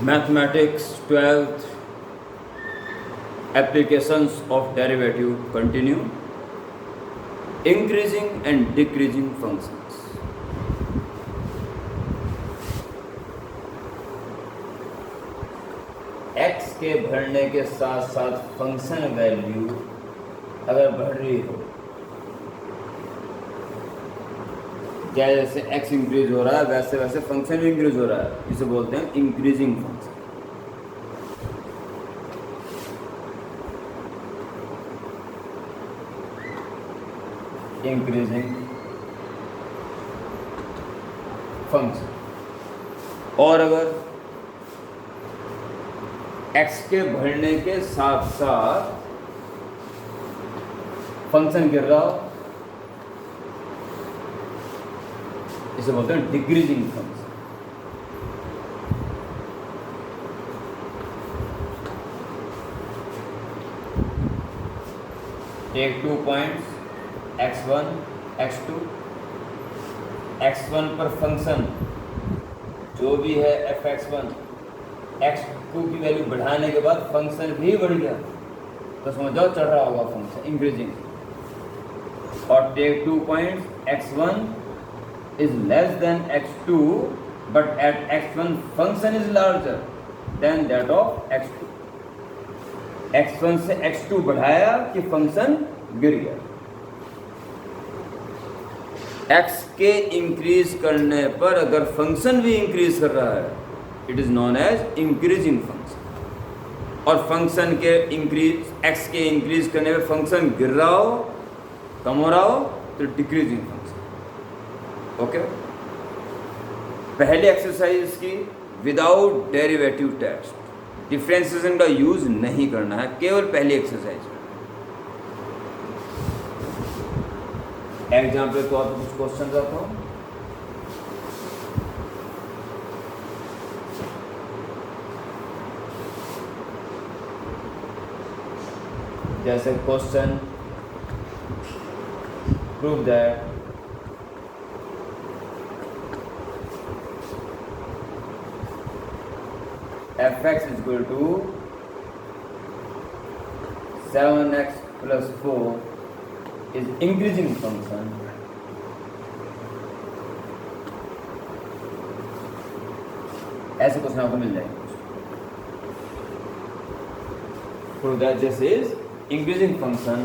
Mathematics 12th applications of derivative continue. Increasing and decreasing functions. x के बढ़ने के साथ साथ फंक्शन वैल्यू अगर बढ़ रही हो, क्या जैसे x इंक्रीज हो रहा है वैसे वैसे फंक्शन भी इंक्रीज हो रहा है, इसे बोलते हैं इंक्रीजिंग फंक्शन. Increasing function. और अगर x के बढ़ने के साथ साथ फंक्शन गिर रहा हो, इसे बोलते हैं decreasing function. Take 2 points x1 x2. x1 पर फंक्शन जो भी है f(x1), x2 की वैल्यू बढ़ाने के बाद फंक्शन भी बढ़ गया तो समझ जाओ चढ़ रहा होगा फंक्शन, इंक्रीजिंग. और take 2 points x1 is less than x2 but at x1 function is larger than that of x2. x1 से x2 बढ़ाया कि फंक्शन गिर गया. x के इंक्रीज करने पर अगर फंक्शन भी इंक्रीज कर रहा है, it is known as increasing function. और फंक्शन के इंक्रीज, x के इंक्रीज करने पर फंक्शन गिर रहा हो, कम हो रहा हो, तो डिक्रीजिंग फंक्शन. ओके. पहले एक्सरसाइज की विदाउट डेरिवेटिव टेस्ट, डिफरेंशिएशन का यूज नहीं करना है, केवल पहली एक्सरसाइज में. एग्जाम पे तो आप कुछ क्वेश्चन आता हूँ. जैसे question prove that f(x) is equal to 7x plus 4 is increasing function. ऐसे क्वेश्चन आपको मिल जाएंगे. Prove that this is increasing function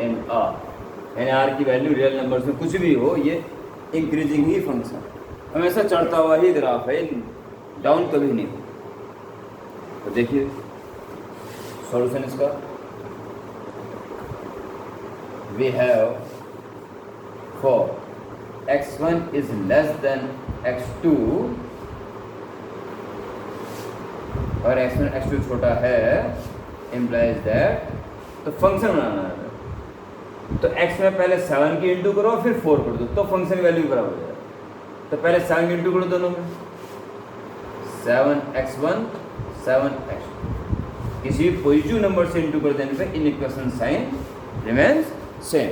in R. यानी R की वैल्यू रियल नंबर्स में कुछ भी हो, ये इंक्रीजिंग ही फंक्शन, हमेशा चढ़ता हुआ ही ग्राफ है, डाउन कभी नहीं. तो देखिए सॉल्यूशन इसका. We have for x1 is less than x2 और x1 x2 छोटा है, इम्प्लाइज दैट तो फंक्शन बनाना है. तो x में पहले 7 की इंटू करो फिर 4 कर दो तो फंक्शन की वैल्यू बराबर हो जाएगा. तो पहले 7 की इंटू करो दोनों में, 7x1 7x2. किसी पॉजिटिव नंबर से इंटू कर देने पे inequation sign remains same.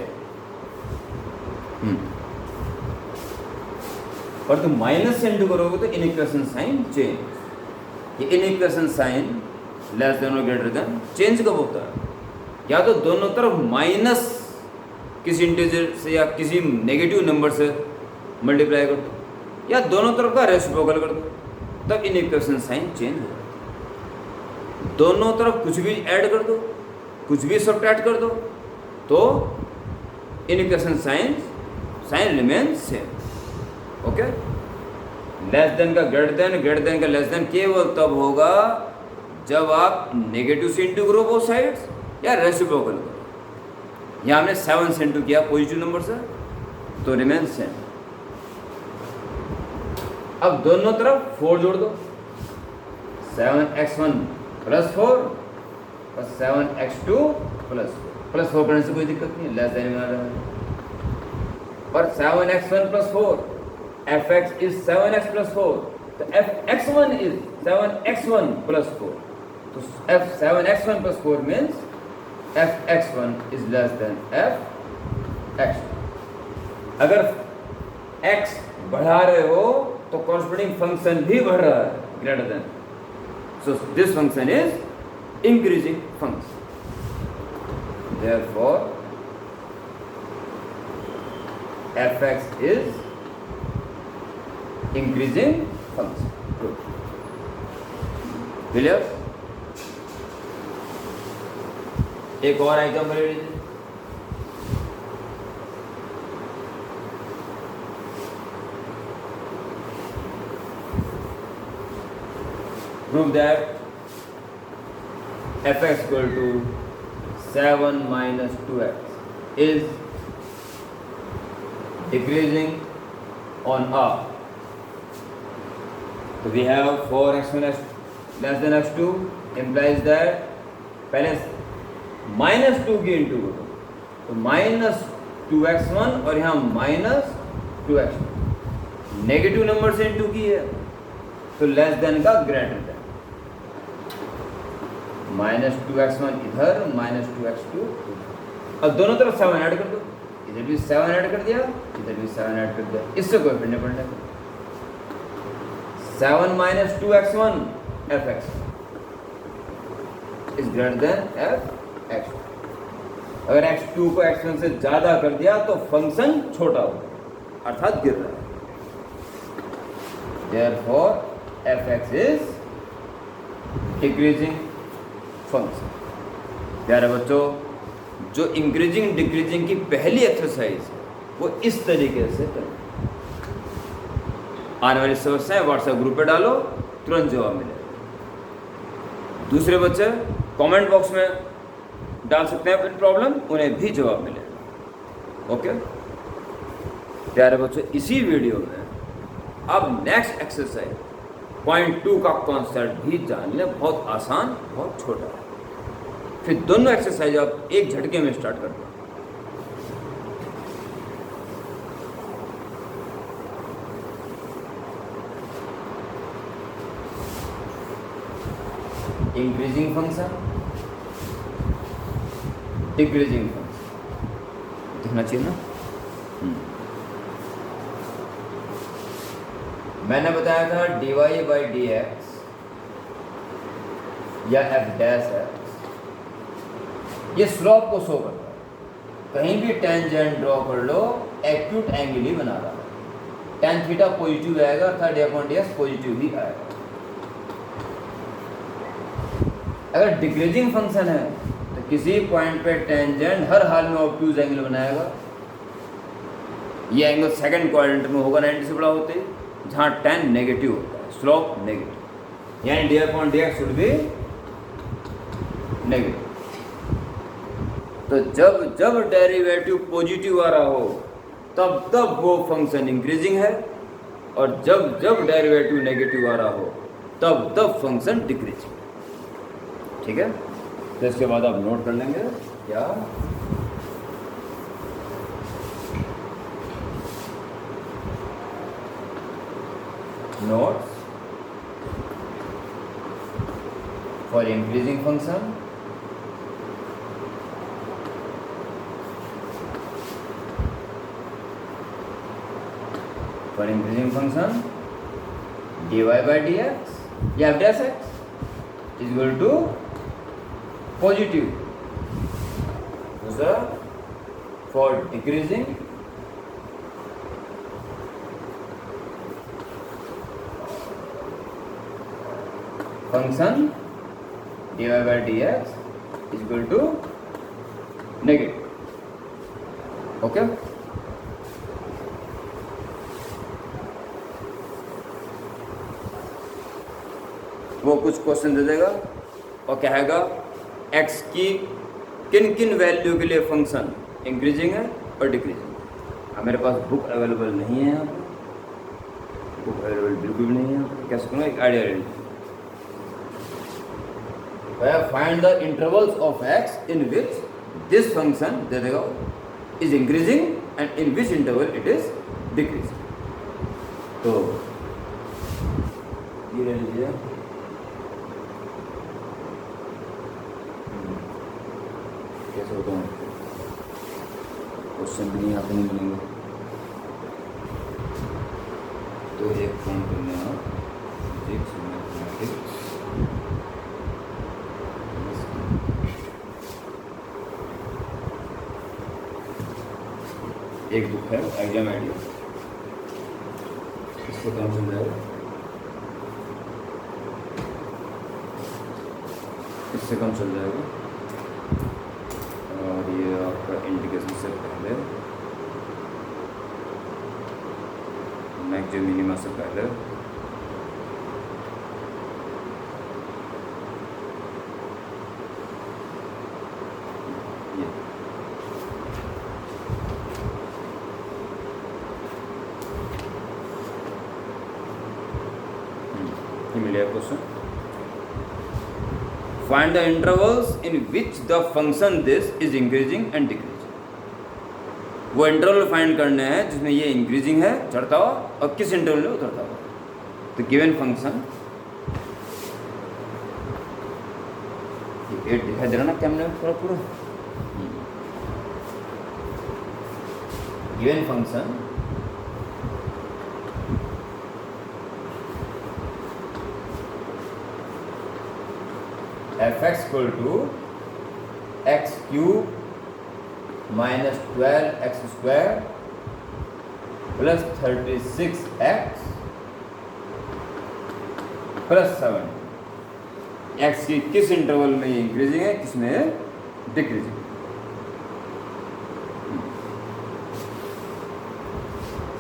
और तुम माइनस से इंटू करोगे तो इन इक्वेशन साइन चेंज. ये inequation sign less than और ग्रेटर देन चेंज कब होता है? या तो दोनों तरफ माइनस किसी इंटीजर से या किसी नेगेटिव नंबर से मल्टीप्लाई कर दो, या दोनों तरफ का रेसिप्रोकल कर दो, तब इन इक्वेशन साइन चेंज हो. दोनों तरफ कुछ भी ऐड कर दो, कुछ भी सब्ट्रैक्ट कर दो, तो inequation sign remain same. Okay. Less than का ग्रेटर देन, ग्रेटर देन का लेस देन केवल तब होगा जब आप नेगेटिव से इंटू करो बोथ साइड्स या रेसिप्रोकल करो. यहाँ हमने 7 से इंटू किया पॉजिटिव नंबर से, तो रिमेन सेम. अब दोनों तरफ 4 जोड़ दो, 7x1 प्लस 4 और 7x2 प्लस 4. प्लस 4 करने से कोई दिक्कत नहीं, लेस देन में आ रहा है. और 7x1 plus 4, f(x) is 7x plus 4, तो f(x1) इज 7x1 प्लस 4. तो f(7x1 plus 4) means f(x1) is less then f(x2). अगर x बढ़ा रहे हो तो कॉरस्पॉन्डिंग फंक्शन भी बढ़ रहा है, greater than. So this function is increasing function. Therefore fx is increasing function. Good. Clear? एक और आइटम कर लीजिए. Prove that fx equal to 7 minus 2x is decreasing on R. So we have 4x minus less than x2 implies that पहले minus 2 की into करो तो minus 2x1 और यहाँ माइनस 2x2 नेगेटिव नंबर से इंटू की है तो लेस देन का ग्रेटर देन. माइनस 2x1 इधर माइनस 2x2 अब दोनों तरफ 7 ऐड कर दो. इधर भी 7 ऐड कर दिया इधर भी 7 ऐड कर दिया. इससे कोई फर्क नहीं पड़ने. 7 minus 2x1 fx is greater than fx. अगर x2 को x1 से ज्यादा कर दिया तो फंक्शन छोटा होगा अर्थात गिर रहा है. Therefore fx is decreasing function. प्यारे बच्चों, जो इंक्रीजिंग डिक्रीजिंग की पहली एक्सरसाइज वो इस तरीके से करें. आने वाली समस्याएं व्हाट्सएप ग्रुप पे डालो, तुरंत जवाब मिलेगा. दूसरे बच्चे कमेंट बॉक्स में डाल सकते हैं अपनी प्रॉब्लम, उन्हें भी जवाब मिलेगा. ओके प्यारे बच्चों, इसी वीडियो में अब नेक्स्ट एक्सरसाइज पॉइंट 2 का कॉन्सेप्ट भी जान लें. बहुत आसान, बहुत छोटा है. फिर दोनों एक्सरसाइज आप एक झटके में स्टार्ट कर दो. इंक्रीजिंग फंक्शन, डिक्रीजिंग फंक्शन दिखना चाहिए ना. मैंने बताया था dy बाई डी एक्स या f डैश एक्स ये स्लोप को शो करता है. कहीं भी टेंजेंट ड्रॉ कर लो, एक्यूट एंगल ही बना रहा है. tan थीटा पॉजिटिव आएगा अर्थात dy अपॉन dx पॉजिटिव ही आएगा. अगर डिक्रीजिंग फंक्शन है तो किसी पॉइंट पे टेंजेंट हर हाल में ऑब्ट्यूज एंगल बनाएगा. ये एंगल सेकंड क्वाड्रेंट में होगा 90 से बड़ा होते ही, जहाँ tan नेगेटिव होता है, स्लोप नेगेटिव, यानी dy upon dx should be negative. तो जब जब डेरिवेटिव पॉजिटिव आ रहा हो तब तब वो फंक्शन इंक्रीजिंग है, और जब जब डेरिवेटिव नेगेटिव आ रहा हो तब तब फंक्शन डिक्रीजिंग. ठीक है, तो इसके बाद आप नोट कर लेंगे क्या. Notes for increasing function, for increasing function dy by d x या f dash x is equal to positive. दूसरा for decreasing function dy by d x is equal to negative. Okay, वो कुछ question दे देगा और कहेगा x की किन किन वैल्यू के लिए फंक्शन इंक्रीजिंग है और डिक्रीजिंग. अब मेरे पास बुक अवेलेबल नहीं है यहाँ पर, बुक अवेलेबल बिल्कुल भी नहीं है. कैसे करूँगा, एक आइडिया ले लीजिए. Find the intervals of x in which this function दे देगा is increasing and in which interval it is decreasing. तो ये ले लीजिए. कैसे होता है क्वेश्चन भी नहीं आते नहीं मिलेंगे. तो एक काम करने आप फिजिक्स, मैथमेटिक्स, एक बुक है एग्जाम आइडिया, इसको काम चल जाएगा, इससे कम चल जाएगा। और ये आपका इंडिकेशन से पहले, मैक्सिमम मिनिमा से पहले, ये मिलेगा question. Find the intervals in which the function this is increasing and decreasing. वो इंटरवल फाइंड करने हैं जिसमें ये इंक्रीजिंग है, चढ़ता हुआ, और किस इंटरवल में उतरता हुआ। तो गिवन फंक्शन, ये दिखाई दे रहा ना कैमरे में थोड़ा पूरा। Given function f(x) equal to x cube minus 12x square plus 36x plus 7। x की किस इंटरवल में ये इंक्रीजिंग है, किस में डिक्रीजिंग।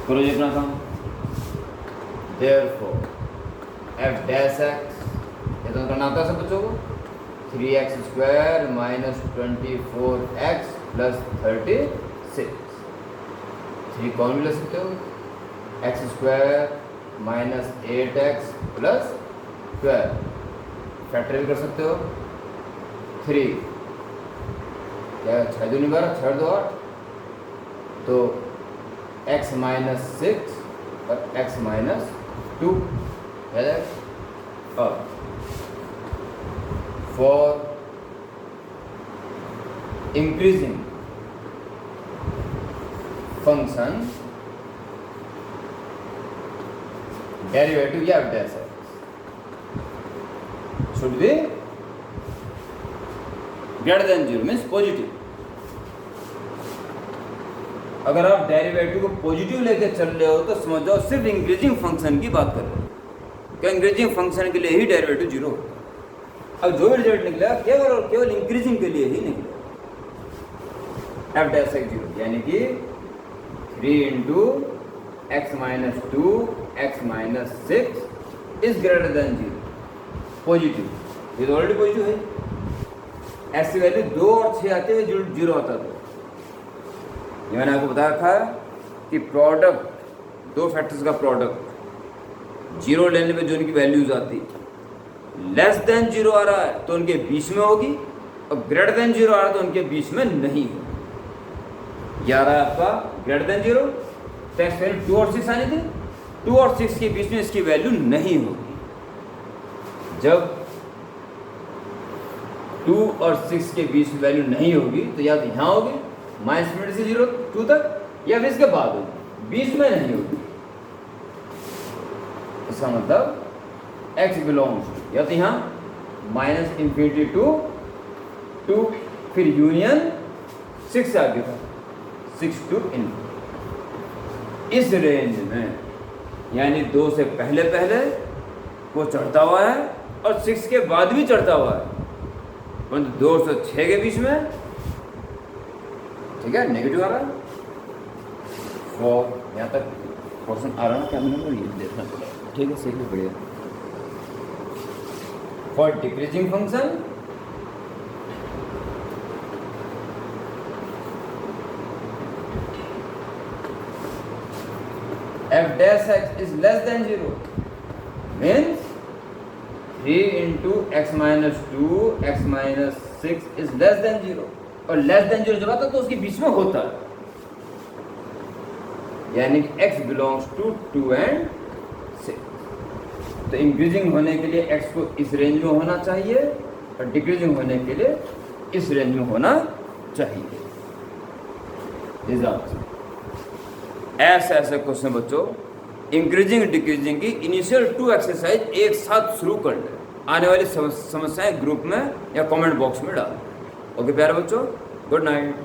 करो जी अपना काम। therefore f dash x, ये तो करना आता है सब बच्चों को, 3x square minus 24x plus 36। 3 कौन भी ले सकते हो, x square minus 8x plus 12, factorial कर सकते हो। 3 क्या 6 दूनी 12, 6 2 8, तो x माइनस 6 और x माइनस 2 है। और for increasing function derivative f dash x should be greater than 0, means positive. अगर आप डेरिवेटिव को पॉजिटिव लेके चल रहे हो तो समझ जाओ सिर्फ इंक्रीजिंग फंक्शन की बात कर रहे हो, क्या इंक्रीजिंग फंक्शन के लिए ही डेरिवेटिव 0 होता है। अब जो भी रिजल्ट निकला केवल और केवल इंक्रीजिंग के लिए ही निकला, f dash x 0, यानी कि 3 into x minus 2 x minus 6 is greater than 0, positive. ये तो ऑलरेडी पॉजिटिव है। ऐसी वैल्यू 2 और 6 आते हुए 0 आता था। ये मैंने आपको बताया था कि प्रोडक्ट, दो फैक्टर्स का प्रोडक्ट 0 लेने पे जो उनकी वैल्यूज आती, लेस देन 0 आ रहा है तो उनके बीच में होगी, और ग्रेटर देन 0 आ रहा है तो उनके बीच में नहीं होगी। ये आ रहा है आपका ग्रेटर देन 0, तो एक्स वैल्यू 2 और 6 आने थे, 2 और 6 के बीच में इसकी वैल्यू नहीं होगी। जब 2 और 6 के बीच में वैल्यू नहीं होगी तो या तो यहाँ होगी -∞ से 0 2 तक, या फिर इसके बाद होगी, बीच में नहीं होगी। इसका मतलब x बिलोंग्स या तो यहाँ -∞ टू 2, फिर यूनियन 6 से आगे था 6 टू ∞। इस रेंज में, यानी 2 से पहले पहले वो चढ़ता हुआ है और 6 के बाद भी चढ़ता हुआ है, परंतु 2 से 6 के बीच में, ठीक है, नेगेटिव आ रहा है। और यहाँ तक क्वेश्चन आ रहा है क्या, मैंने ये देखना पड़ेगा, ठीक है, सीखना पड़ेगा। For decreasing function f dash x is less than 0 means 3 into x minus 2 x minus 6 is less than 0, और less than 0 जब आता तो उसके बीच में होता है, यानी कि x belongs to 2 and 6। तो इंक्रीजिंग होने के लिए x को इस रेंज में होना चाहिए और डिक्रीजिंग होने के लिए इस रेंज में होना चाहिए। ऐसे ऐसे क्वेश्चन बच्चों इंक्रीजिंग डिक्रीजिंग की इनिशियल 2 एक्सरसाइज एक साथ शुरू कर ले। आने वाली समस्याएं ग्रुप में या कमेंट बॉक्स में डाल। ओके प्यारे बच्चों, गुड नाइट।